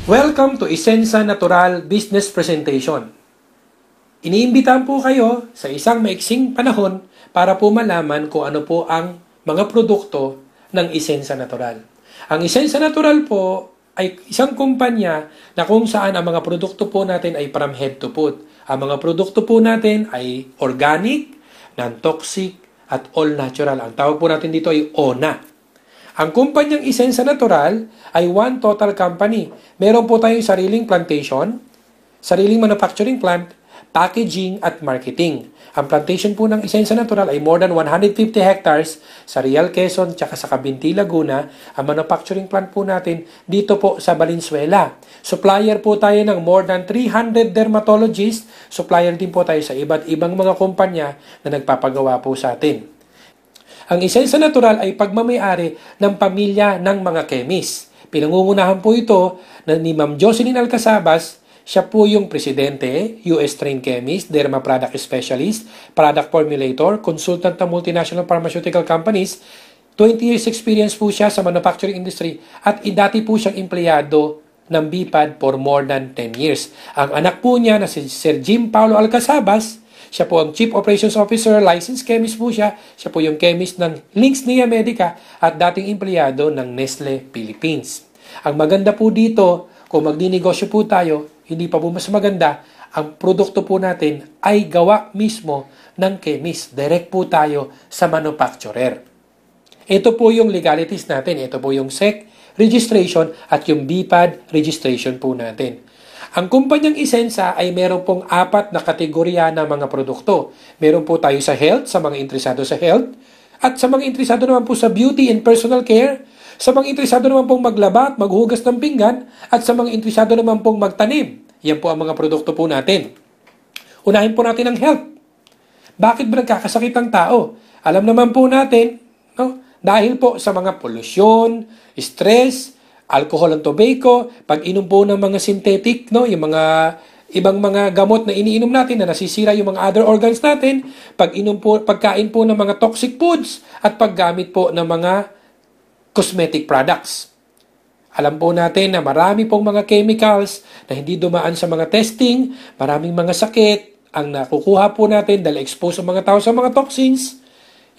Welcome to Isensa Natural Business Presentation. Iniimbitahan po kayo sa isang maiksing panahon para po malaman kung ano po ang mga produkto ng Isensa Natural. Ang Isensa Natural po ay isang kumpanya na kung saan ang mga produkto po natin ay from head to foot. Ang mga produkto po natin ay organic, non-toxic, at all natural. Ang tawag po natin dito ay ONA. Ang kumpanyang Isensa Natural ay one total company. Meron po tayong sariling plantation, sariling manufacturing plant, packaging at marketing. Ang plantation po ng Isensa Natural ay more than 150 hectares sa Real Quezon tsaka sa Cabinti, Laguna. Ang manufacturing plant po natin dito po sa Valenzuela. Supplier po tayo ng more than 300 dermatologists. Supplier din po tayo sa iba't ibang mga kumpanya na nagpapagawa po sa atin. Ang Isensa Natural ay pagmamayari ng pamilya ng mga chemist. Pinangungunahan po ito ni Ma'am Jocelyn Alcazabas. Siya po yung presidente, US trained chemist, derma product specialist, product formulator, consultant ng multinational pharmaceutical companies. 20 years experience po siya sa manufacturing industry at dati po siyang empleyado ng BPAD for more than 10 years. Ang anak po niya na si Sir Jim Paulo Alcazabas, siya po ang Chief Operations Officer, licensed chemist po siya. Siya po yung chemist ng Lynx Nia Medica at dating empleyado ng Nestle Philippines. Ang maganda po dito, kung magdinegosyo po tayo, hindi pa po mas maganda, ang produkto po natin ay gawa mismo ng chemist. Direct po tayo sa manufacturer. Ito po yung legalities natin. Ito po yung SEC registration at yung BPAD registration po natin. Ang kumpanyang Isensa ay meron pong 4 na kategorya ng mga produkto. Meron po tayo sa health, sa mga interesado sa health, at sa mga interesado naman po sa beauty and personal care, sa mga interesado naman pong maglaba at maghugas ng pinggan, at sa mga interesado naman pong magtanim. Yan po ang mga produkto po natin. Unahin po natin ang health. Bakit ba nagkakasakit ang tao? Alam naman po natin, no? Dahil po sa mga polusyon, stress, alcohol and tobacco, pag-inom po ng mga synthetic, no, yung mga ibang mga gamot na iniinom natin na nasisira yung mga other organs natin, pagkain po ng mga toxic foods, at paggamit po ng mga cosmetic products. Alam po natin na marami pong mga chemicals na hindi dumaan sa mga testing, maraming mga sakit ang nakukuha po natin dahil exposed ang mga tao sa mga toxins.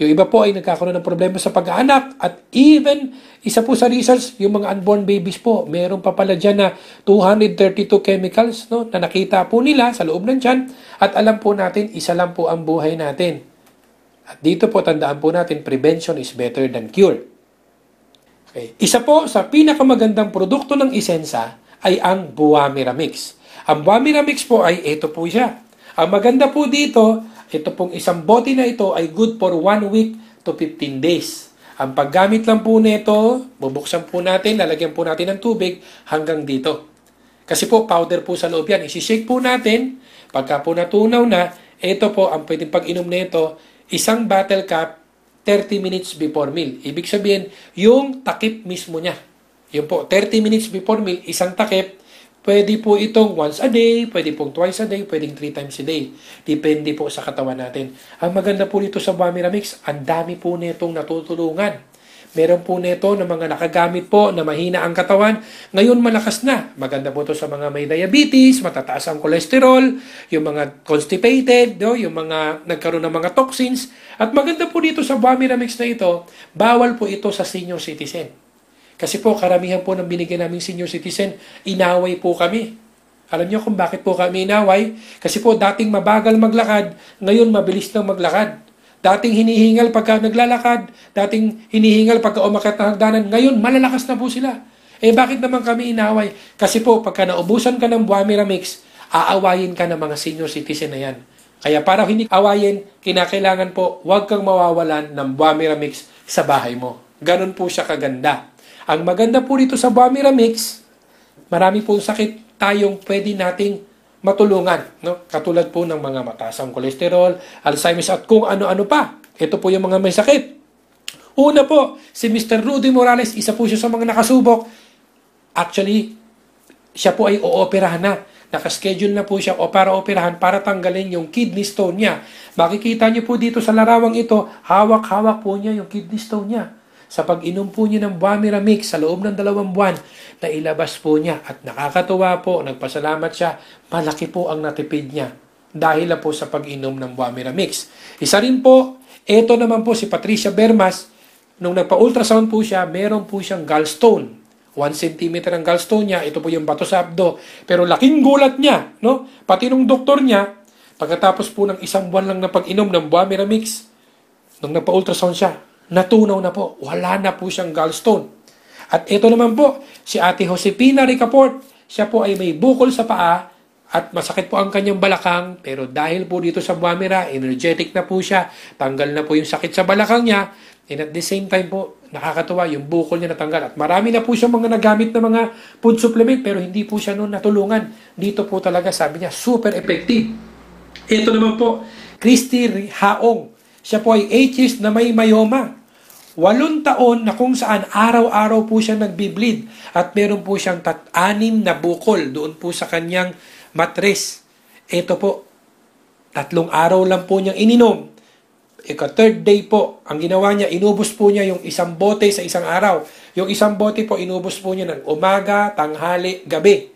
Yung iba po ay nagkakaroon ng problema sa pag-aanak at even isa po sa research, yung mga unborn babies po, meron pa pala dyan na 232 chemicals, no, na nakita po nila sa loob ng tiyan at alam po natin, isa lang po ang buhay natin. At dito po tandaan po natin, prevention is better than cure. Okay. Isa po sa pinakamagandang produkto ng Isensa ay ang Buwamira Mix. Ang Buwamira Mix po ay ito po siya. Ang maganda po dito, ito pong isang bote na ito ay good for 1 week to 15 days. Ang paggamit lang po nito, bubuksan po natin, lalagyan po natin ng tubig hanggang dito. Kasi po, powder po sa loob yan. Isishake po natin. Pagka po natunaw na, ito po ang pwedeng pag-inom nito, isang bottle cap, 30 minutes before meal. Ibig sabihin, yung takip mismo niya. Yun po, 30 minutes before meal, isang takip. Pwede po itong once a day, pwede pong twice a day, pwedeng 3 times a day. Depende po sa katawan natin. Ang maganda po dito sa Buwamira Mix, ang dami po nitong natutulungan. Meron po nito na mga nakagamit po na mahina ang katawan. Ngayon malakas na. Maganda po ito sa mga may diabetes, matataas ang cholesterol, yung mga constipated, no? Yung mga nagkaroon ng mga toxins. At maganda po dito sa Buwamira Mix na ito, bawal po ito sa senior citizen. Kasi po, karamihan po ng binigyan naming senior citizen, inaway po kami. Alam niyo kung bakit po kami inaway? Kasi po, dating mabagal maglakad, ngayon mabilis nang maglakad. Dating hinihingal pagka naglalakad, dating hinihingal pagka umakyat ng hagdanan, ngayon malalakas na po sila. Eh bakit naman kami inaway? Kasi po, pagka naubusan ka ng Buwamira Mix, aawayin ka ng mga senior citizen na yan. Kaya para hindi awayin, kinakailangan po, huwag kang mawawalan ng Buwamira Mix sa bahay mo. Ganon po siya kaganda. Ang maganda po dito sa Buwamira Mix, marami pong sakit tayong pwede nating matulungan. No? Katulad po ng mga mataas ang kolesterol, Alzheimer's at kung ano-ano pa. Ito po yung mga may sakit. Una po, si Mr. Rudy Morales, isa po siya sa mga nakasubok. Actually, siya po ay ooperahan na. Nakaschedule na po siya o para operahan para tanggalin yung kidney stone niya. Makikita niyo po dito sa larawang ito, hawak-hawak po niya yung kidney stone niya. sa pag-inom po niya ng Buamira Mix sa loob ng 2 buwan na ilabas po niya. At nakakatuwa po, nagpasalamat siya, malaki po ang natipid niya dahil po sa pag-inom ng Buamira Mix. Isa rin po, ito naman po si Patricia Bermas, nung nagpa-ultrasound po siya, meron po siyang gallstone. 1 centimeter ang gallstone niya, ito po yung bato sa abdo. Pero laking gulat niya, no? Pati nung doktor niya, pagkatapos po ng 1 buwan lang na pag-inom ng Buamira Mix, nung nagpa-ultrasound siya, natunaw na po. Wala na po siyang gallstone. At ito naman po, si Ate Josepina Ricaport, siya po ay may bukol sa paa at masakit po ang kanyang balakang, pero dahil po dito sa Buamira, energetic na po siya, tanggal na po yung sakit sa balakang niya, and at the same time po, nakakatuwa, yung bukol niya natanggal. At marami na po siya mga nagamit na mga food supplement, pero hindi po siya noon natulungan. Dito po talaga, sabi niya, super effective. Ito naman po, Christy Haong. Siya po ay 8 years na may myoma. 8 taon na kung saan araw-araw po siya nagbi-bleed. At meron po siyang 6 na bukol doon po sa kanyang matres. Ito po, 3 araw lang po niyang ininom. Third day po, ang ginawa niya, inubos po niya yung 1 bote sa 1 araw. Yung 1 bote po, inubos po niya ng umaga, tanghali, gabi.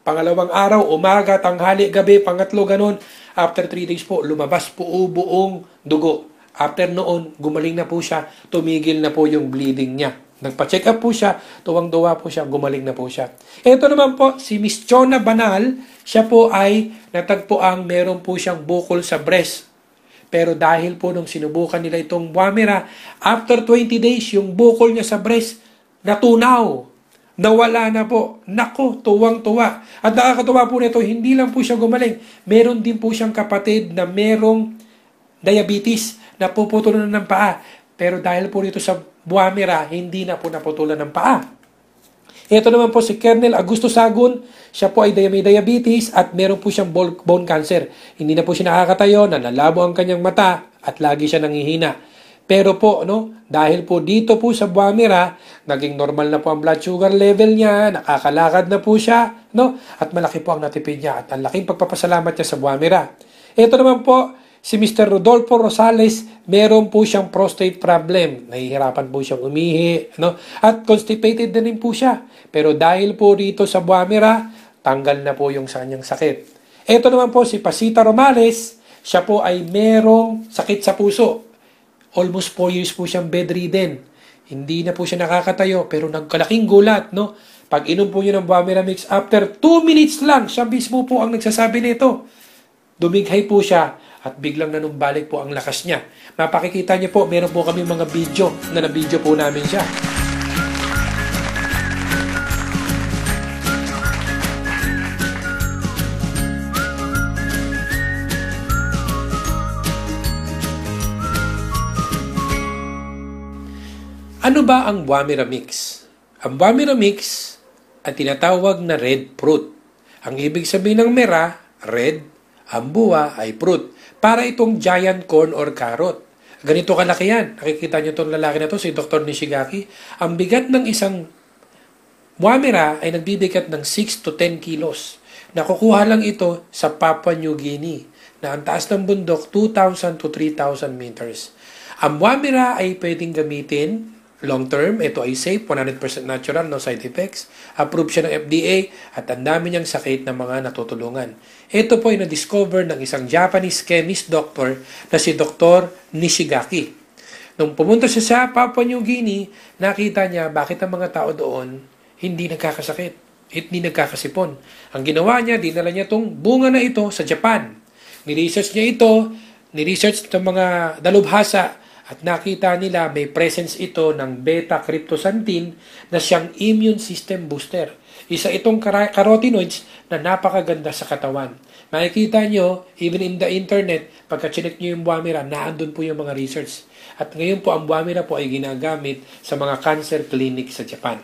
Pangalawang araw, umaga, tanghali, gabi. Pangatlo, ganun. After 3 days po, lumabas po buong dugo. After noon, gumaling na po siya, tumigil na po yung bleeding niya. Nagpa-check up po siya, tuwang-tuwa po siya, gumaling na po siya. Ito naman po, si Miss Chona Banal, siya po ay natagpuang meron po siyang bukol sa breast. Pero dahil po nung sinubukan nila itong Buamira, after 20 days, yung bukol niya sa breast, natunaw. Nawala na po. Nako, tuwang-tuwa. At nakakatuwa po nito, hindi lang po siya gumaling. Meron din po siyang kapatid na merong diabetes na puputulan ng paa. Pero dahil po dito sa Buamira, hindi na po naputulan ng paa. Ito naman po si Colonel Augusto Sagun, siya po ay may diabetes at meron po siyang bone cancer. Hindi na po siya nakakatayo, nanlalabo ang kanyang mata at lagi siya nangihina. Pero po, dahil po dito po sa Buamira, naging normal na po ang blood sugar level niya, nakakalakad na po siya, at malaki po ang natipid niya at ang laking pagpapasalamat niya sa Buamira. Ito naman po, si Mr. Rodolfo Rosales, meron po siyang prostate problem. Nahihirapan po siyang umihi, at constipated na rin po siya. Pero dahil po dito sa Buamira, tanggal na po yung sa kanyang sakit. Ito naman po si Pasita Romales, siya po ay merong sakit sa puso. Almost 4 years po siyang bedridden. Hindi na po siya nakakatayo, pero nagkalaking gulat, Pag inom po niyo ng Buamira Mix, after 2 minutes lang, siya mismo po ang nagsasabi nito. Dumighay po siya at biglang nanumbalik po ang lakas niya. Mapakikita niyo po, meron po kami mga video na na-video po namin siya. Ano ba ang Buamira Mix? Ang Buamira Mix ay tinatawag na red fruit. Ang ibig sabihin ng mera, red, ang buwa ay fruit. Para itong giant corn or carrot. Ganito kalaki yan. Nakikita niyo itong lalaki na to, si Dr. Nishigaki. Ang bigat ng isang Buamira ay nagbibigat ng 6 to 10 kilos. Nakukuha lang ito sa Papua New Guinea na ang taas ng bundok 2,000 to 3,000 meters. Ang Buamira ay pwedeng gamitin long term. Ito ay safe, 100% natural, no side effects. Approved siya ng FDA at ang dami niyang sakit ng mga natutulungan. Ito po ay na-discover ng isang Japanese chemist doctor na si Dr. Nishigaki. Nung pumunta siya sa Papua New Guinea, nakita niya bakit ang mga tao doon hindi nagkakasakit, hindi nagkakasipon. Ang ginawa niya, dinala niya itong bunga na ito sa Japan. Ni-research niya ito, ni-research ng mga dalubhasa, at nakita nila may presence ito ng beta-cryptosantine na siyang immune system booster. Isa itong carotenoids na napakaganda sa katawan. Makikita nyo, even in the internet, pagka-check nyo yung Buamira, naandun po yung mga research. At ngayon po, ang Buamira po ay ginagamit sa mga cancer clinic sa Japan.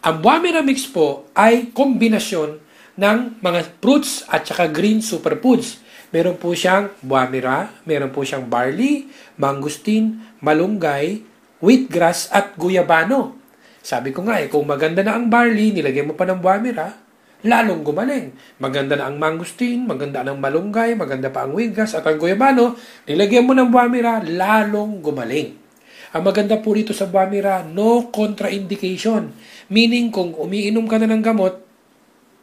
Ang Buamira Mix po ay kombinasyon ng mga fruits at saka green superfoods. Meron po siyang Buamira, meron po siyang barley, mangustin, malunggay, wheatgrass at guyabano. Sabi ko nga kung maganda na ang barley, nilagay mo pa ng Buamira, lalong gumaling. Maganda na ang mangustin, maganda na ang malunggay, maganda pa ang wheatgrass at ang guyabano, nilagay mo ng Buamira, lalong gumaling. Ang maganda po rito sa Bumira, no contraindication. Meaning, kung umiinom ka na ng gamot,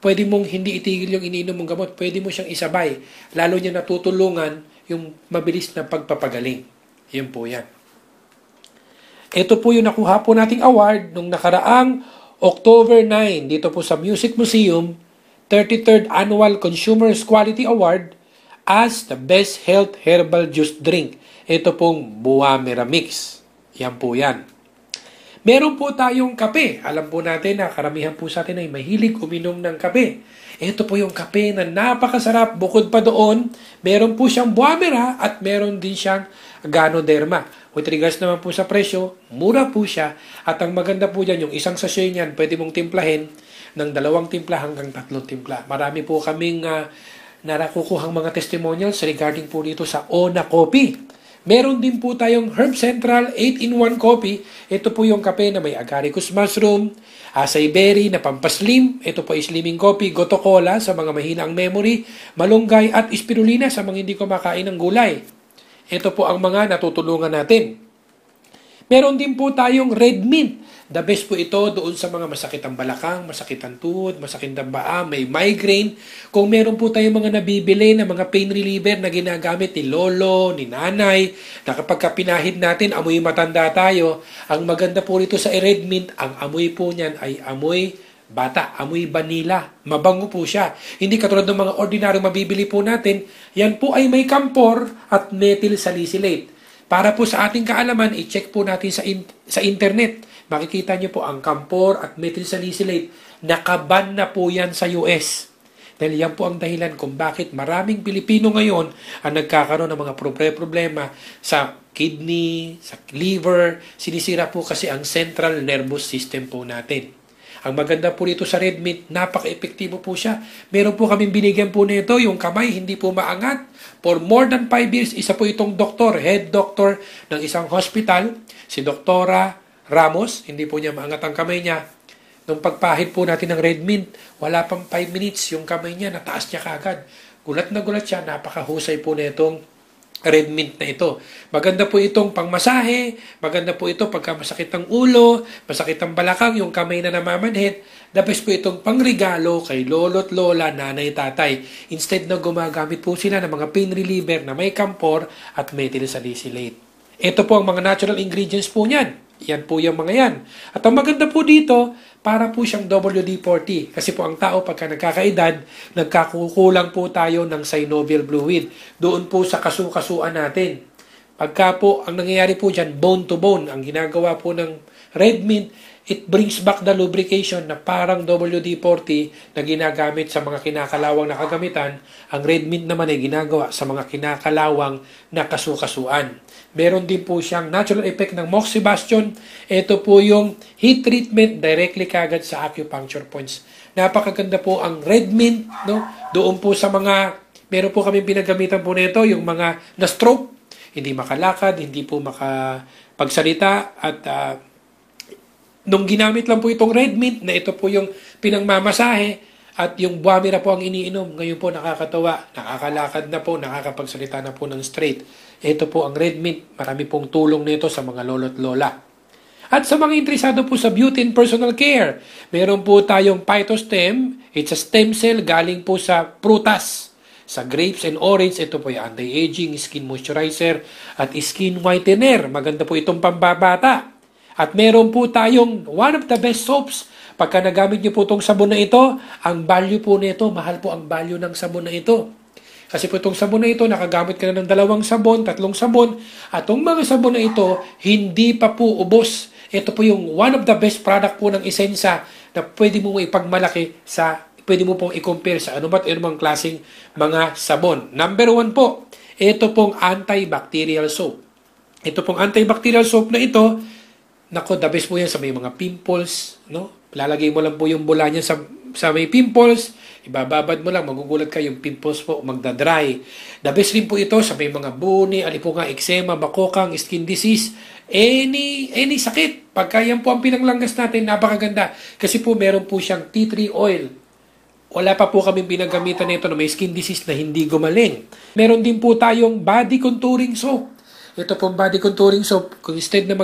pwede mong hindi itigil yung iniinom mong gamot. Pwede mo siyang isabay. Lalo niya natutulungan yung mabilis na pagpapagaling. Yun po yan. Ito po yung nakuha po nating award nung nakaraang October 9 dito po sa Music Museum, 33rd Annual Consumers Quality Award as the Best Health Herbal Juice Drink. Ito pong Bumira Mix. Yan po yan. Meron po tayong kape. Alam po natin na karamihan po sa atin ay mahilig uminom ng kape. Ito po yung kape na napakasarap. Bukod pa doon, meron po siyang Bumira at meron din siyang Ganoderma. With regards naman po sa presyo, mura po siya. At ang maganda po dyan, yung isang sachet niyan, pwede mong timplahin ng 2 timpla hanggang 3 timpla. Marami po kaming narakukuhang mga testimonials regarding po dito sa Ona Coffee. Meron din po tayong Herb Central 8-in-1 coffee. Ito po yung kape na may agaricus mushroom, acai berry na pampaslim. Ito po ay slimming coffee, goto cola sa mga mahina ang memory, malunggay at spirulina sa mga hindi kumakain ng gulay. Ito po ang mga natutulungan natin. Meron din po tayong red mint. The best po ito doon sa mga masakit ang balakang, masakit ang tuhod, masakit ang paa, may migraine. Kung meron po tayong mga nabibili na mga pain reliever na ginagamit ni lolo, ni nanay, na kapag pinahid natin, amoy matanda tayo, ang maganda po rito sa red mint, ang amoy po niyan ay amoy bata, amoy vanilla. Mabango po siya. Hindi katulad ng mga ordinaryong mabibili po natin, yan po ay may camphor at methyl salicylate. Para po sa ating kaalaman, i-check po natin sa internet. Makikita niyo po ang camphor at methyl salicylate. Nakaban na po yan sa US. Dahil yan po ang dahilan kung bakit maraming Pilipino ngayon ang nagkakaroon ng mga problema sa kidney, sa liver. Sinisira po kasi ang central nervous system po natin. Ang maganda po dito sa red meat, napaka-epektibo po siya. Meron po kaming binigyan po nito, yung kamay hindi po maangat. For more than 5 years, isa po itong doktor, head doctor ng isang hospital, si Doktora Ramos, hindi po niya maangat ang kamay niya. Nung pagpahid po natin ng red mint, wala pang 5 minutes, yung kamay niya, nataas niya kagad. Gulat na gulat siya, napakahusay po nitong red mint na ito. Maganda po itong pangmasahe, maganda po ito pagka masakit ang ulo, masakit ang balakang, yung kamay na namamanhid. The best po itong pangregalo kay lolo't lola, nanay, tatay. Instead na gumagamit po sila ng mga pain reliever na may camphor at methyl salicylate. Ito po ang mga natural ingredients po niyan. Yan po yung mga yan. At ang maganda po dito, para po siyang WD-40. Kasi po ang tao pagka nagkakaedad, nagkakukulang po tayo ng synovial fluid. Doon po sa kasukasuan natin. Pagka po, ang nangyayari po dyan, bone to bone. Ang ginagawa po ng red mint, it brings back the lubrication na parang WD-40 na ginagamit sa mga kinakalawang na kagamitan. Ang red mint naman ay ginagawa sa mga kinakalawang na kasukasuan. Meron din po siyang natural effect ng moxibustion. Ito po yung heat treatment directly kagad sa acupuncture points. Napakaganda po ang red mint, no? Doon po sa mga, meron po kami pinagamitan po nito, yung mga na-stroke, hindi makalakad, hindi po makapagsalita, at nung ginamit lang po itong red mint, na ito po yung pinangmamasahe, at yung Bumira po ang iniinom, ngayon po nakakatawa, nakakalakad na po, nakakapagsalita na po ng straight. Ito po ang red mint, marami pong tulong nito sa mga lolo't lola. At sa mga interesado po sa beauty and personal care, meron po tayong phytostem. It's a stem cell galing po sa prutas. Sa grapes and orange, ito po yung anti-aging, skin moisturizer, at skin whitener. Maganda po itong pambabata. At meron po tayong one of the best soaps. Pagka nagamit niyo po itong sabon na ito, ang value po nito, mahal po ang value ng sabon na ito. Kasi po itong sabon na ito, nakagamit ka na ng 2 sabon, 3 sabon, at itong mga sabon na ito, hindi pa po ubos. Ito po yung one of the best product po ng Essensa na pwede mo ipagmalaki pwede mo pong i-compare sa anumang klaseng mga sabon. Number 1 po, ito pong antibacterial soap. Ito pong antibacterial soap na ito, nako, the best po yan sa may mga pimples, no? Lalagay mo lang po yung bula niya sa may pimples, ibababad mo lang, magugulat ka, yung pimples po magdadry. The best rin po ito sa may mga buni, alipunga, eczema, bakokang, skin disease, any sakit. Pagka yan po ang pinanglanggas natin, napakaganda. Kasi po meron po siyang tea tree oil. Wala pa po kami pinagamitan nito na may skin disease na hindi gumaling. Meron din po tayong body contouring soap. Ito pong body contouring soap, kung instead na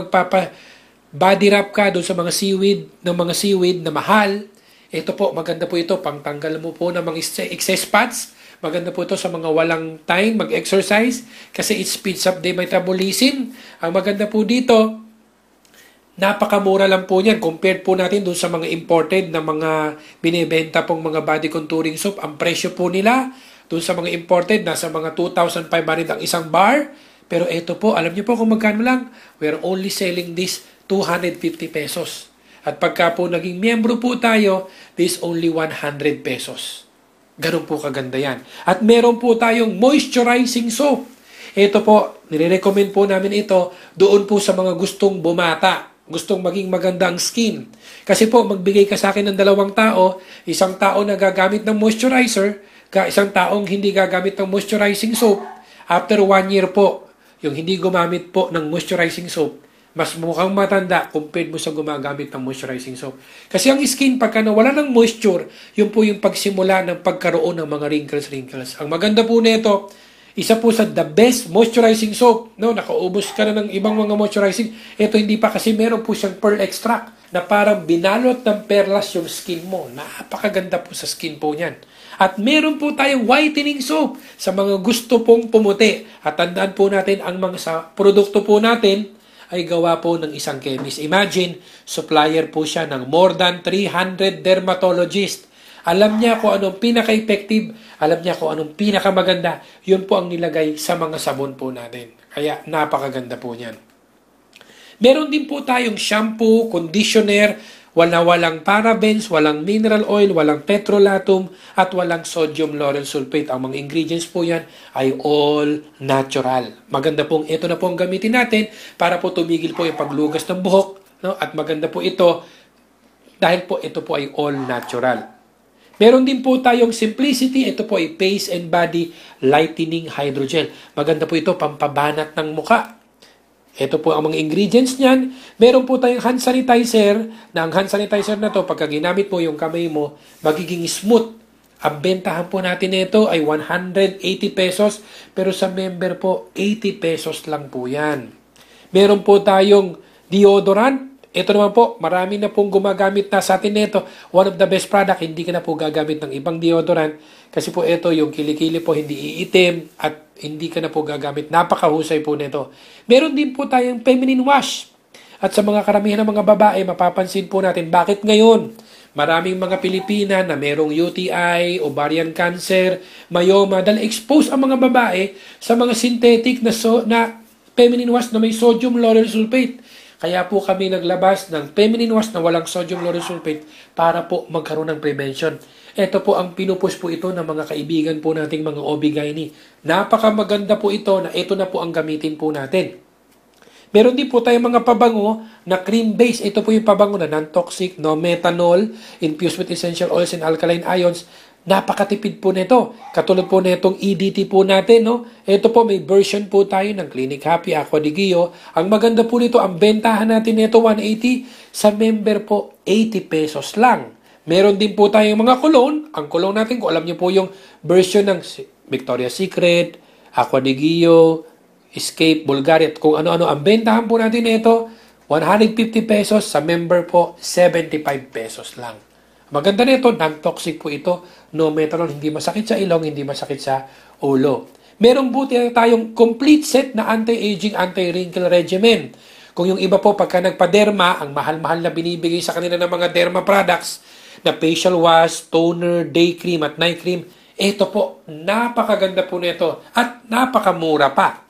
body wrap ka doon sa mga seaweed na mahal, ito po, maganda po ito, pangtanggal mo po ng mga excess fats. Maganda po ito sa mga walang time mag-exercise kasi it speeds up the metabolism. Ang maganda po dito, napakamura lang po niyan compared po natin doon sa mga imported na mga binibenta pong mga body contouring soap. Ang presyo po nila doon sa mga imported, nasa mga 2,500 ang isang bar. Pero ito po, alam niyo po kung magkano lang? We're only selling this 250 pesos. At pagka po naging miyembro po tayo, this only 100 pesos. Ganun po kaganda yan. At meron po tayong moisturizing soap. Ito po, nire-recommend po namin ito doon po sa mga gustong bumata, gustong maging maganda ang skin. Kasi po, magbigay ka sa akin ng 2 tao, isang tao na gagamit ng moisturizer, isang taong hindi gagamit ng moisturizing soap. After 1 year po, yung hindi gumamit po ng moisturizing soap, mas mukhang matanda compared mo sa gumagamit ng moisturizing soap. Kasi ang skin, pagka nawala ng moisture, yun po yung pagsimula ng pagkaroon ng mga wrinkles. Ang maganda po nito, isa po sa the best moisturizing soap. No, nakaubos ka na ng ibang mga moisturizing. Ito hindi pa kasi meron po siyang pearl extract na parang binalot ng perlas yung skin mo. Napakaganda po sa skin po niyan. At meron po tayong whitening soap sa mga gusto pong pumuti. At tandaan po natin ang mga sa produkto po natin ay gawa po ng isang chemist. Imagine, supplier po siya ng more than 300 dermatologists. Alam niya kung anong pinaka-effective, alam niya kung anong pinakamaganda. Yun po ang nilagay sa mga sabon po natin. Kaya napakaganda po niyan. Meron din po tayong shampoo, conditioner, walang parabens, walang mineral oil, walang petrolatum, at walang sodium lauryl sulfate. Ang mga ingredients po yan ay all natural. Maganda pong ito na po ang gamitin natin para po tumigil po yung paglugas ng buhok. No? At maganda po ito dahil po ito po ay all natural. Meron din po tayong Simplicity. Ito po ay Face and Body Lightening Hydrogel. Maganda po ito, pampabanat ng muka. Ito po ang mga ingredients niyan. Meron po tayong hand sanitizer, na ang hand sanitizer na to, pagka ginamit mo yung kamay mo, magiging smooth. Ang bentahan po natin nito ay 180 pesos, pero sa member po, 80 pesos lang po yan. Meron po tayong deodorant. Ito naman po, marami na pong gumagamit na sa atin nito. One of the best product, hindi ka na po gagamit ng ibang deodorant. Kasi po ito, yung kilikili po hindi iitim at hindi ka na po gagamit. Napakahusay po nito. Meron din po tayong feminine wash. At sa mga karamihan ng mga babae, mapapansin po natin bakit ngayon maraming mga Pilipina na merong UTI, ovarian cancer, myoma, dahil expose ang mga babae sa mga synthetic na feminine wash na may sodium lauryl sulfate. Kaya po kami naglabas ng feminine wash na walang sodium lauryl sulfate para po magkaroon ng prevention. Ito po ang pinupush po ito ng mga kaibigan po nating mga OB-GYN. Napakamaganda po ito na ito na po ang gamitin po natin. Meron din po tayong mga pabango na cream-based. Ito po yung pabango na non-toxic, no methanol, infused with essential oils and alkaline ions. Napakatipid po nito. Katulad po nitong EDT po natin, no? Ito po, may version po tayo ng Clinic Happy, Aqua di Gio. Ang maganda po nito, ang bentahan natin nito 180, sa member po 80 pesos lang. Meron din po tayong mga cologne. Ang cologne natin, kung alam niyo po yung version ng Victoria's Secret, Aqua di Gio, Escape, Bulgari, at kung ano-ano. Ang bentahan po natin nito, 150 pesos, sa member po 75 pesos lang. Maganda nito, non-toxic po ito, no methanol, hindi masakit sa ilong, hindi masakit sa ulo. Meron po tayong complete set na anti-aging, anti-wrinkle regimen. Kung yung iba po, pagka nagpa-derma, ang mahal-mahal na binibigay sa kanila ng mga derma products, na facial wash, toner, day cream, at night cream, ito po, napakaganda po nito, at napakamura pa.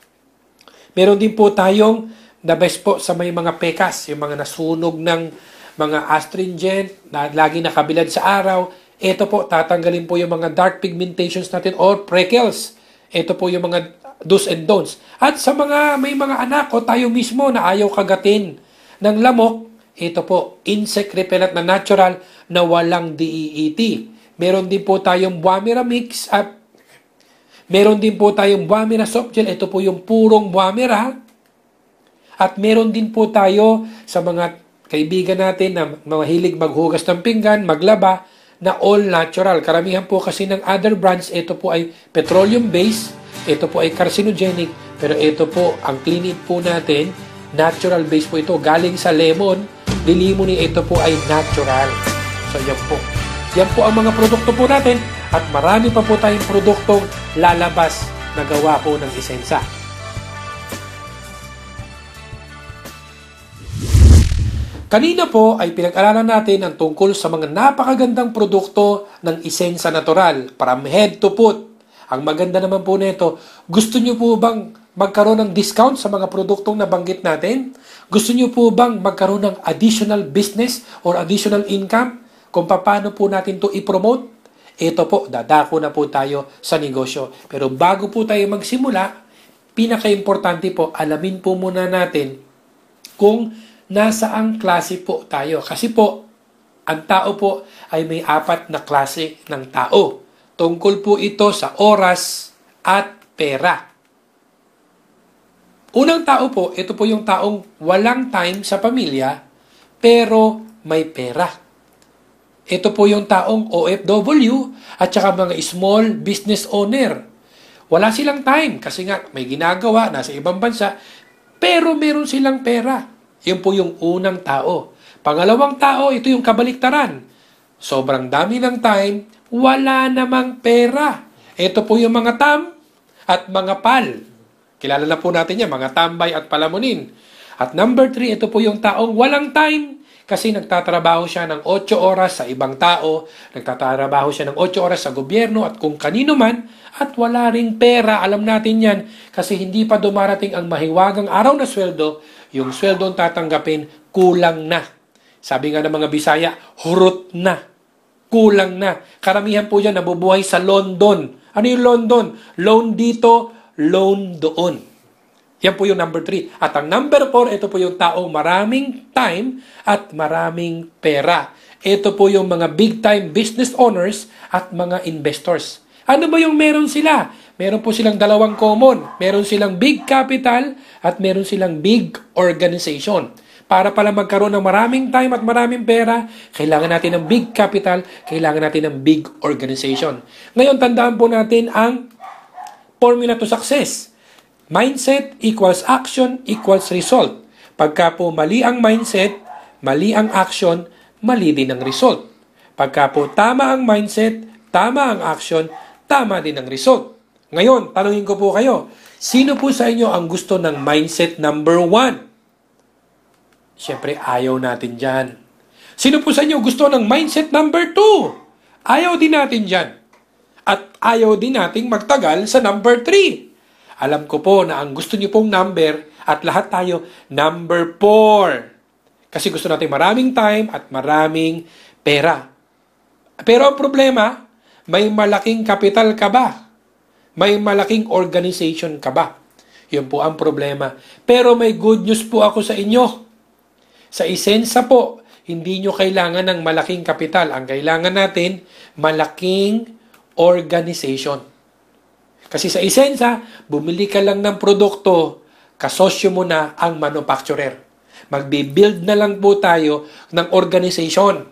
Meron din po tayong the best po sa may mga pekas, yung mga nasunog ng mga astringent, na lagi nakabilad sa araw. Ito po, tatanggalin po yung mga dark pigmentations natin or freckles. Ito po yung mga do's and don'ts. At sa mga may mga anak o tayo mismo na ayaw kagatin ng lamok, ito po, insect repellent na natural na walang DEET. Meron din po tayong Buamira mix at meron din po tayong Buamira soft gel. Ito po yung purong Buamira. At meron din po tayo sa mga kaibigan natin na mahilig maghugas ng pinggan, maglaba, na all natural. Karamihan po kasi ng other brands, ito po ay petroleum-based, ito po ay carcinogenic, Pero ito po, ang clean eat po natin, natural base po ito. Galing sa lemon, lilimoni ito po ay natural. So yan po. Yan po ang mga produkto po natin at marami pa po tayong produktong lalabas na gawa po ng Isensa. Kanina po ay pinag-aralan natin ang tungkol sa mga napakagandang produkto ng Isensa Natural from head to foot. Ang maganda naman po nito, gusto nyo po bang magkaroon ng discount sa mga produktong nabanggit natin? Gusto nyo po bang magkaroon ng additional business or additional income? Kung paano po natin to i-promote? Ito po, dadako na po tayo sa negosyo. Pero bago po tayo magsimula, pinaka-importante po, alamin po muna natin kung nasaang klase po tayo. Kasi po, ang tao po ay may 4 na klase ng tao. Tungkol po ito sa oras at pera. Unang tao po, ito po yung taong walang time sa pamilya, pero may pera. Ito po yung taong OFW at saka mga small business owner. Wala silang time kasi nga may ginagawa, nasa ibang bansa, pero meron silang pera. Yun po yung unang tao. Pangalawang tao, ito yung kabaliktaran. Sobrang dami ng time, wala namang pera. Ito po yung mga tam at mga pal. Kilala na po natin yan, mga tambay at palamunin. At number 3, ito po yung taong walang time kasi nagtatrabaho siya ng 8 oras sa ibang tao, nagtatrabaho siya ng 8 oras sa gobyerno at kung kanino man at wala ring pera. Alam natin yan kasi hindi pa dumarating ang mahiwagang araw na sweldo, yung sweldo ang tatanggapin kulang na. Sabi nga ng mga Bisaya, hurot na. Kulang na. Karamihan po dyan nabubuhay sa London. Ano yung London? Loan dito, loan doon. Yan po yung number 3. At ang number 4, ito po yung taong maraming time at maraming pera. Ito po yung mga big time business owners at mga investors. Ano ba yung meron sila? Meron po silang dalawang common. Meron silang big capital at meron silang big organization. Para pala magkaroon ng maraming time at maraming pera, kailangan natin ng big capital, kailangan natin ng big organization. Ngayon, tandaan po natin ang formula to success. Mindset equals action equals result. Pagka po mali ang mindset, mali ang action, mali din ang result. Pagka po tama ang mindset, tama ang action, tama din ang result. Ngayon, tanungin ko po kayo, sino po sa inyo ang gusto ng mindset number 1? Siyempre, ayaw natin dyan. Sino po sa inyo gusto ng mindset number 2? Ayaw din natin dyan. At ayaw din nating magtagal sa number 3. Alam ko po na ang gusto niyo pong number at lahat tayo number 4. Kasi gusto natin maraming time at maraming pera. Pero ang problema, may malaking kapital ka ba? May malaking organization ka ba? Yun po ang problema. Pero may good news po ako sa inyo. Sa Isensa po, hindi nyo kailangan ng malaking kapital. Ang kailangan natin, malaking organization. Kasi sa Isensa, bumili ka lang ng produkto, kasosyo mo na ang manufacturer. Magbibuild na lang po tayo ng organization.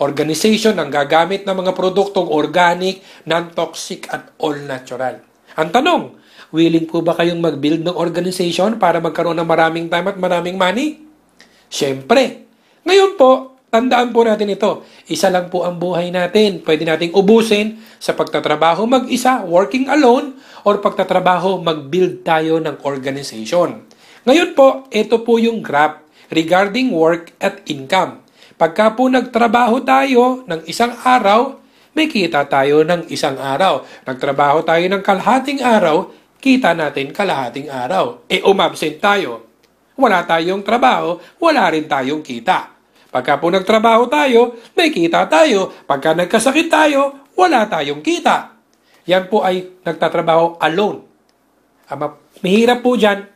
Organization ang gagamit ng mga produktong organic, non-toxic at all-natural. Ang tanong, willing po ba kayong mag-build ng organization para magkaroon ng maraming time at maraming money? Siyempre. Ngayon po, tandaan po natin ito. Isa lang po ang buhay natin. Pwede nating ubusin sa pagtatrabaho mag-isa, working alone, or pagtatrabaho mag-build tayo ng organization. Ngayon po, ito po yung graph regarding work at income. Pagka po nagtrabaho tayo ng isang araw, may kita tayo ng isang araw. Nagtrabaho tayo ng kalahating araw, kita natin kalahating araw. Umabsent tayo. Wala tayong trabaho, wala rin tayong kita. Pagka po nagtrabaho tayo, may kita tayo. Pagka nagkasakit tayo, wala tayong kita. Yan po ay nagtatrabaho alone. Mahirap po dyan.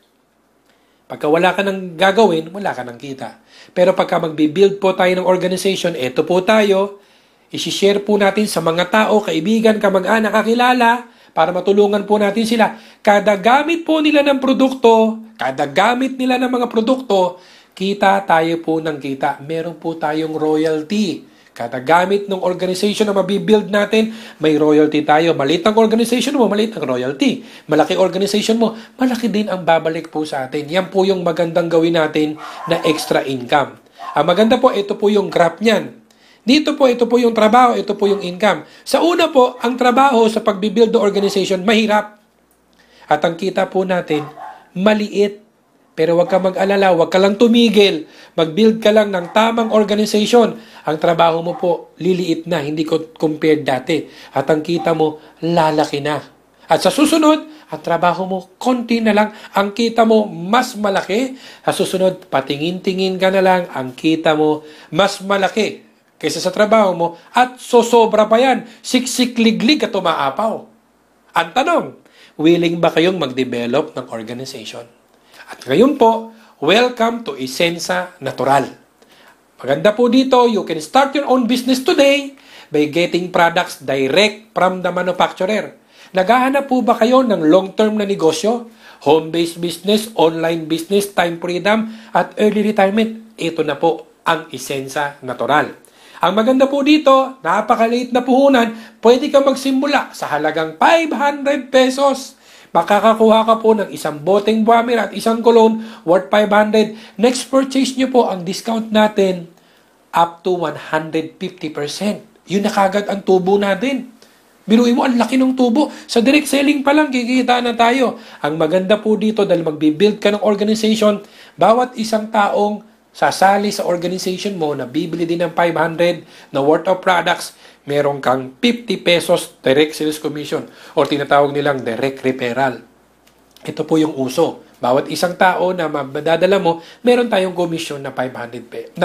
Pagka wala ka nang gagawin, wala ka nang kita. Pero pagka magbibuild po tayo ng organization, eto po tayo, isi-share po natin sa mga tao, kaibigan, kamag-anak, kakilala, para matulungan po natin sila. Kada gamit po nila ng produkto, kada gamit nila ng mga produkto, kita tayo po ng kita. Meron po tayong royalty. Kada gamit ng organization na mabibuild natin, may royalty tayo. Maliit ang organization mo, maliit ang royalty. Malaki organization mo, malaki din ang babalik po sa atin. Yan po yung magandang gawin natin na extra income. Ang maganda po, ito po yung graph niyan. Dito po, ito po yung trabaho, ito po yung income. Sa una po, ang trabaho sa pagbibuild ng organization, mahirap. At ang kita po natin, maliit. Pero huwag ka mag-alala, huwag ka lang tumigil. Mag-build ka lang ng tamang organization. Ang trabaho mo po, liliit na, hindi ko compared dati. At ang kita mo, lalaki na. At sa susunod, ang trabaho mo, konti na lang. Ang kita mo, mas malaki. Sa susunod, patingin-tingin ka na lang. Ang kita mo, mas malaki kaysa sa trabaho mo, at sosobra pa yan. Siksik-liglig at umaapaw. Ang tanong, willing ba kayong mag-develop ng organization? At ngayon po, welcome to Isensa Natural. Maganda po dito, you can start your own business today by getting products direct from the manufacturer. Naghahanap po ba kayo ng long-term na negosyo? Home-based business, online business, time freedom, at early retirement? Ito na po ang Isensa Natural. Ang maganda po dito, napakaliit na puhunan, pwede ka magsimula sa halagang 500 pesos. Makakakuha ka po ng isang boteng buwamer at isang cologne worth 500. Next purchase nyo po, ang discount natin up to 150%. Yun na kagad ang tubo natin. Biruin mo, ang laki ng tubo. Sa direct selling pa lang, kikita na tayo. Ang maganda po dito, dahil mag-build ka ng organization, bawat isang taong sasali sa organization mo na bibili din ng 500 na worth of products, meron kang 50 pesos direct sales commission o tinatawag nilang direct referral. Ito po yung uso. Bawat isang tao na madadala mo, meron tayong commission na 50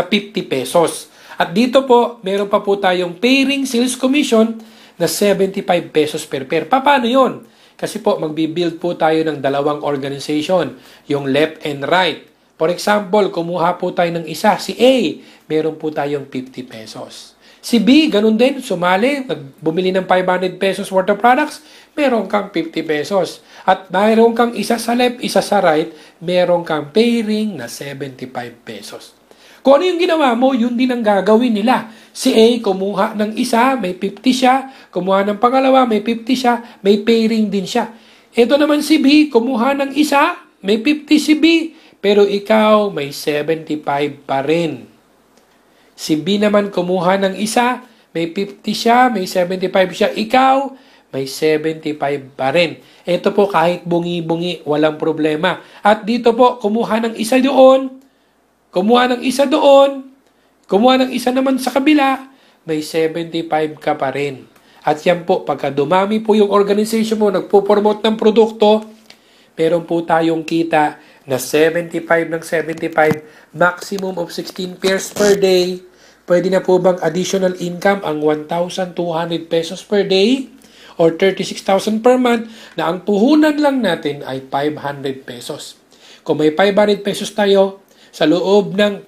pesos. At dito po, meron pa po tayong pairing sales commission na 75 pesos per pair. Paano yun? Kasi po, magbibuild po tayo ng dalawang organization, yung left and right. For example, kumuha po tayo ng isa, si A, meron po tayong 50 pesos. Si B, ganun din, sumali, bumili ng 500 pesos worth of products, meron kang 50 pesos. At mayroon kang isa sa left, isa sa right, meron kang pairing na 75 pesos. Kung ano yung ginawa mo, yun din ang gagawin nila. Si A, kumuha ng isa, may 50 siya. Kumuha ng pangalawa, may 50 siya. May pairing din siya. Ito naman si B, kumuha ng isa, may 50 si B. Pero ikaw, may 75 pa rin. Si B naman kumuha ng isa, may 50 siya, may 75 siya. Ikaw, may 75 pa rin. Ito po kahit bungi-bungi, walang problema. At dito po, kumuha ng isa doon, kumuha ng isa doon, kumuha ng isa naman sa kabila, may 75 ka pa rin. At yan po, pagka dumami po yung organization mo, nagpo-promote ng produkto, meron po tayong kita na 75 ng 75, maximum of 16 pairs per day. Pwede na po bang additional income ang 1,200 pesos per day or 36,000 per month na ang puhunan lang natin ay 500 pesos. Kung may 500 pesos tayo, sa loob ng,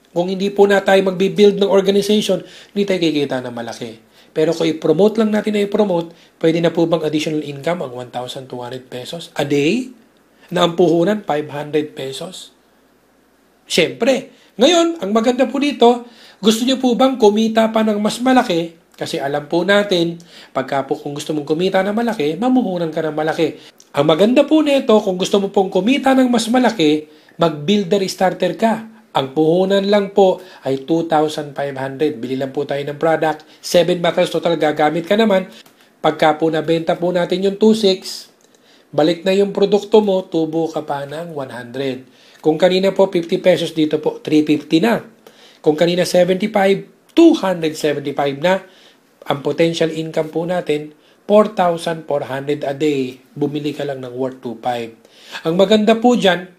kung hindi po na tayo magbibuild ng organization, hindi tayo kikita na malaki. Pero kung i-promote lang natin na i-promote, pwede na po bang additional income ang 1,200 pesos a day? Na ang puhunan, 500 pesos. Siyempre, ngayon, ang maganda po dito, gusto niyo po bang kumita pa ng mas malaki? Kasi alam po natin, pagka po kung gusto mong kumita ng malaki, mamuhunan ka ng malaki. Ang maganda po nito, kung gusto mo pong kumita ng mas malaki, mag-builder starter ka. Ang puhunan lang po ay 2,500. Bili lang po tayo ng product. 7 bottles total gagamit ka naman. Pagka po nabenta po natin yung 2,600, balik na yung produkto mo, tubo ka pa ng 100. Kung kanina po 50 pesos, dito po 350 na. Kung kanina 75, 275 na. Ang potential income po natin, 4,400 a day. Bumili ka lang ng worth 2,500. Ang maganda po dyan,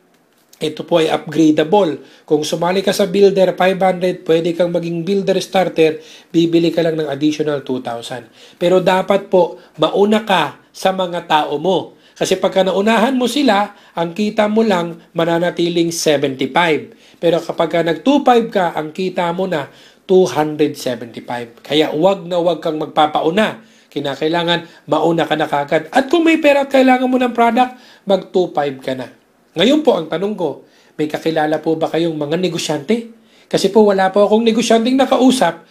ito po ay upgradable. Kung sumali ka sa builder 500, pwede kang maging builder starter, bibili ka lang ng additional 2,000. Pero dapat po, mauna ka sa mga tao mo. Kasi pagka naunahan mo sila, ang kita mo lang mananatiling 75. Pero kapag nag-25 ka, ang kita mo na 275. Kaya wag na wag kang magpapauna. Kinakailangan mauna ka na kagad. At kung may pera at kailangan mo ng product, mag-25 ka na. Ngayon po, ang tanong ko, may kakilala po ba kayong mga negosyante? Kasi po wala po akong negosyanteng nakausap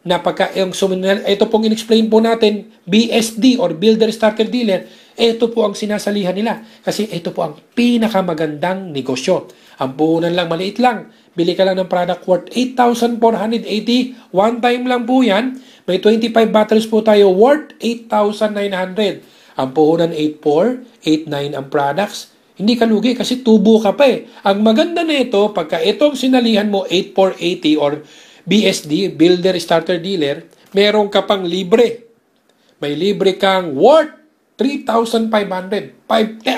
ito pong in-explain po natin, BSD or Builder Starter Dealer, ito po ang sinasalihan nila. Kasi ito po ang pinakamagandang negosyo. Ang puhunan lang, maliit lang. Bili ka lang ng product worth 8,480. One time lang po yan. May 25 batteries po tayo worth 8,900. Ang puhunan 8,400, 8,900 ang products. Hindi ka lugi kasi tubo ka pa eh. Ang maganda na ito, pagka itong sinalihan mo 8,480 or BSD, Builder Starter Dealer, meron ka pang libre. May libre kang worth 3,500.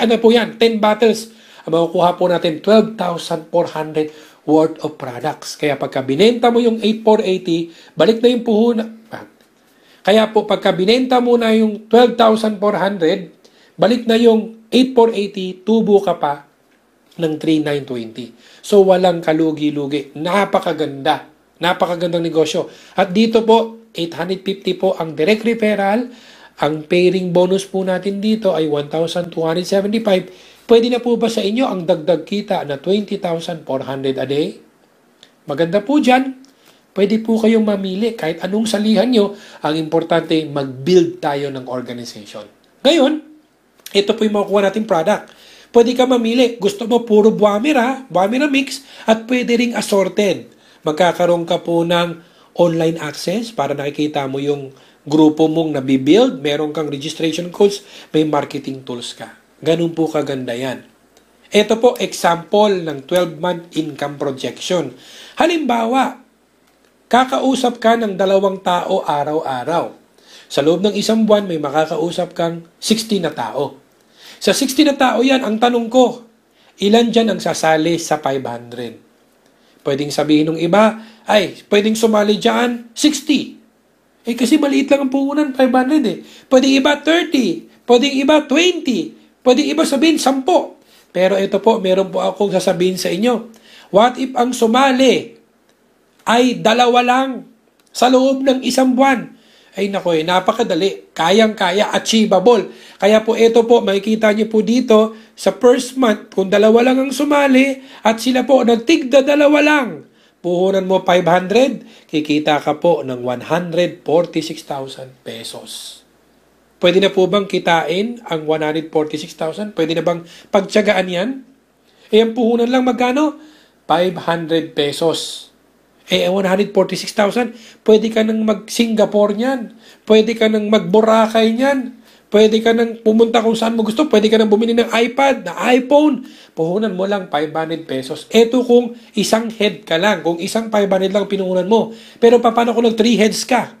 Ano po yan? 10 bottles. Ang makukuha po natin 12,400 worth of products. Kaya pagka binenta mo yung 8,480, balik na yung puhunan. Kaya po pagka binenta mo na yung 12,400, balik na yung 8,480, tubo ka pa ng 3,920. So walang kalugi-lugi. Napakaganda. Napakagandang negosyo. At dito po, 850 po ang direct referral. Ang pairing bonus po natin dito ay 1,275. Pwede na po ba sa inyo ang dagdag kita na 20,400 a day? Maganda po dyan. Pwede po kayong mamili kahit anong salihan nyo. Ang importante, mag-build tayo ng organization. Ngayon, ito po yung makukuha natin product. Pwede ka mamili. Gusto mo puro buwamira mix, at pwede ring assorted. Magkakaroon ka po ng online access para nakikita mo yung grupo mong nabibuild. Meron kang registration codes, may marketing tools ka. Ganun po kaganda yan. Ito po example ng 12-month income projection. Halimbawa, kakausap ka ng 2 tao araw-araw. Sa loob ng isang buwan, may makakausap kang 60 na tao. Sa 60 na tao yan, ang tanong ko, ilan dyan ang sasali sa 500? Pwedeng sabihin ng iba, ay, pwedeng sumali dyan 60. Kasi maliit lang ang puhunan, 500 eh. Pwedeng iba 30, pwedeng iba 20, pwedeng iba sabihin 10. Pero ito po, meron po akong sasabihin sa inyo. What if ang sumali ay 2 lang sa loob ng isang buwan? Ay nako, napakadali. Kayang-kaya, achievable. Kaya po ito po, makikita niyo po dito sa first month, kung 2 lang ang sumali at sila po nagtigda 2 lang, puhunan mo 500, kikita ka po ng 146,000 pesos. Pwede na po bang kitain ang 146,000? Pwede na bang pagtiyagaan yan? Ang puhunan lang magkano? 500 pesos. 146,000, pwede ka nang mag-Singapore niyan. Pwede ka nang mag-Boracay niyan. Pwede ka nang pumunta kung saan mo gusto. Pwede ka nang bumili ng iPad, na iPhone. Puhunan mo lang 500 pesos. Ito kung isang head ka lang. Kung isang 500 lang pinuhunan mo. Pero paano kung 3 heads ka?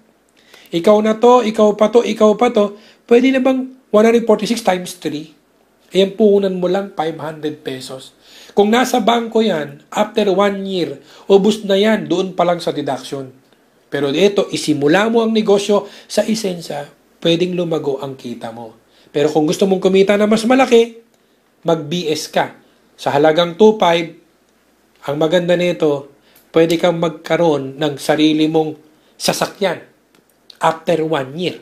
Ikaw na to, ikaw pa to, ikaw pa to. Pwede na bang 146 times 3? Puhunan mo lang 500 pesos. Kung nasa bangko yan, after 1 year, ubus na yan, doon pa lang sa deduction. Pero ito, isimula mo ang negosyo sa isensya, pwedeng lumago ang kita mo. Pero kung gusto mong kumita na mas malaki, mag-BS ka. Sa halagang 2,500, ang maganda nito, pwede kang magkaroon ng sarili mong sasakyan after 1 year.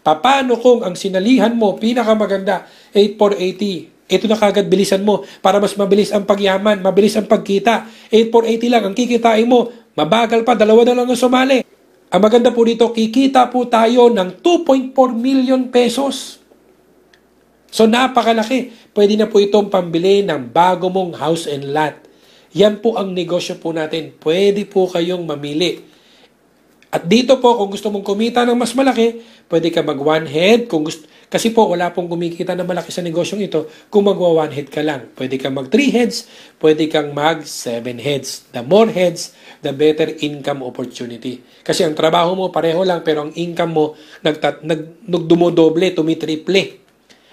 Paano kung ang sinalihan mo, pinakamaganda, 8,480, ito na kagad bilisan mo para mas mabilis ang pagyaman, mabilis ang pagkita. 8,480 lang ang kikitain mo. Mabagal pa, 2 na lang ang sumali. Ang maganda po dito, kikita po tayo ng 2.4 million pesos. So napakalaki. Pwede na po itong pambili ng bago mong house and lot. Yan po ang negosyo po natin. Pwede po kayong mamili. At dito po, kung gusto mong kumita ng mas malaki, pwede ka mag 1 head. Kasi po, wala pong kumikita na malaki sa negosyong ito kung magwa 1 head ka lang. Pwede kang mag 3 heads, pwede kang mag 7 heads. The more heads, the better income opportunity. Kasi ang trabaho mo pareho lang, pero ang income mo dumodoble, tumitriple.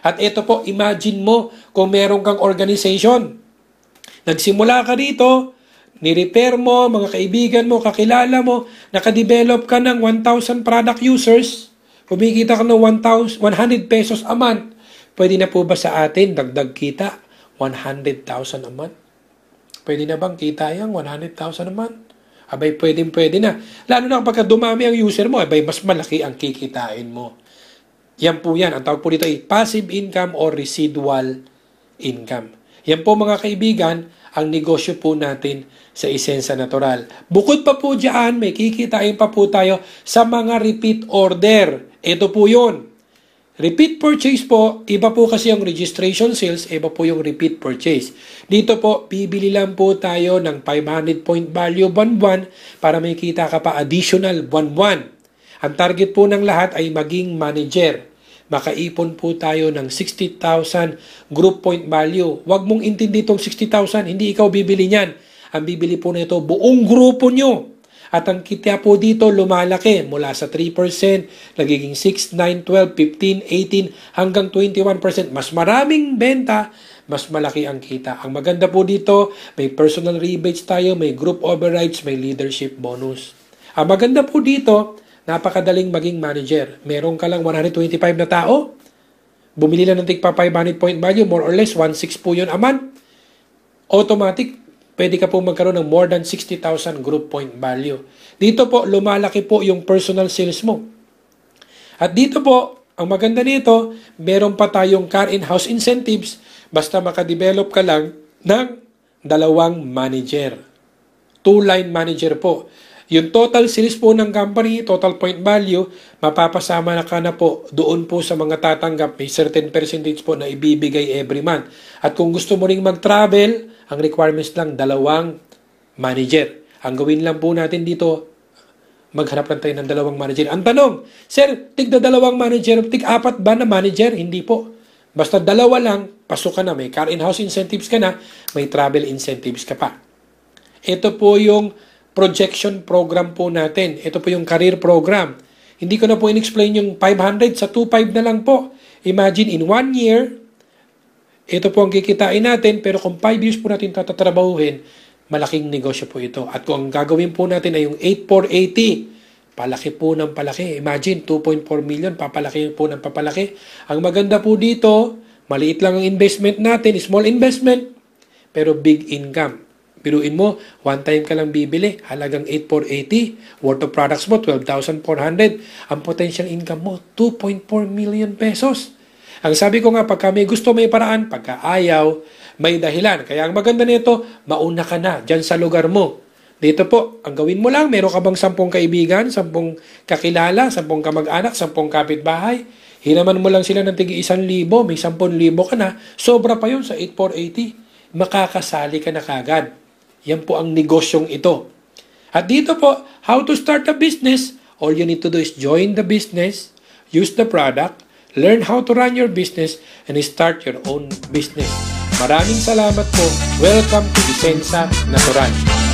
At ito po, imagine mo kung meron kang organization. Nagsimula ka dito, ni-repair mo, mga kaibigan mo, kakilala mo, nakadevelop ka ng 1,000 product users, kumikita ka ng 100 pesos a month. Pwede na po ba sa atin dagdag kita 100,000 a month? Pwede na bang kita yan 100,000 a month? Abay, pwede na. Lalo na kapag dumami ang user mo, abay, mas malaki ang kikitain mo. Yan po yan. Ang tawag po dito ay passive income or residual income. Yan po mga kaibigan ang negosyo po natin sa Isensa Natural. Bukod pa po dyan, may kikitain pa po tayo sa mga repeat order. Ito po yun. Repeat purchase po, iba po kasi yung registration sales, iba po yung repeat purchase. Dito po, bibili lang po tayo ng 500 point value buwan-buwan para may kita ka pa additional buwan-buwan. Ang target po ng lahat ay maging manager. Makaipon po tayo ng 60,000 group point value. Huwag mong intindi itong 60,000, hindi ikaw bibili niyan. Ang bibili po nito, buong grupo nyo. At ang kita po dito lumalaki mula sa 3%, nagiging 6, 9, 12, 15, 18, hanggang 21%. Mas maraming benta, mas malaki ang kita. Ang maganda po dito, may personal rebates tayo, may group overrides, may leadership bonus. Ang maganda po dito, napakadaling maging manager. Meron ka lang 125 na tao, bumili lang ng tigpa 500 point value, more or less 1.6 po yun a month. Automatic, pwede ka po magkaroon ng more than 60,000 group point value. Dito po, lumalaki po yung personal sales mo. At dito po, ang maganda nito, meron pa tayong car in-house incentives basta makadevelop ka lang ng 2 manager. 2-line manager po. Yung total sales po ng company, total point value, mapapasama na ka na po doon po sa mga tatanggap. May certain percentage po na ibibigay every month. At kung gusto mo ring mag-travel, ang requirements lang 2 manager. Ang gawin lang po natin dito, maghanap lang tayo ng 2 manager. Ang tanong, sir, tig-2 manager, tig-4 ba na manager? Hindi po. Basta 2 lang, pasok ka na. May car in-house incentives ka na, may travel incentives ka pa. Ito po yung projection program po natin. Ito po yung career program. Hindi ko na po in-explain yung 500 sa 2.5 na lang po. Imagine in 1 year, ito po ang kikitain natin, pero kung 5 years po natin tatatrabahuhin, malaking negosyo po ito. At kung ang gagawin po natin ay yung 8,480, palaki po ng palaki. Imagine, 2.4 million, papalaki po ng papalaki. Ang maganda po dito, maliit lang ang investment natin, small investment, pero big income. Biruin mo, one time ka lang bibili, halagang 8,480, worth of products mo, 12,400. Ang potential income mo, 2.4 million pesos. Ang sabi ko nga, pagka may gusto, may paraan. Pagka ayaw, may dahilan. Kaya ang maganda nito, mauna ka na dyan sa lugar mo. Dito po, ang gawin mo lang, meron ka bang 10 kaibigan, 10 kakilala, 10 kamag-anak, 10 kapitbahay. Hinaman mo lang sila ng tigi 1,000, may 10,000 ka na, sobra pa yun sa 8,480. Makakasali ka na kagad. Yan po ang negosyong ito. At dito po, how to start a business, all you need to do is join the business, use the product, learn how to run your business, and start your own business. Maraming salamat po. Welcome to Isensa Natural.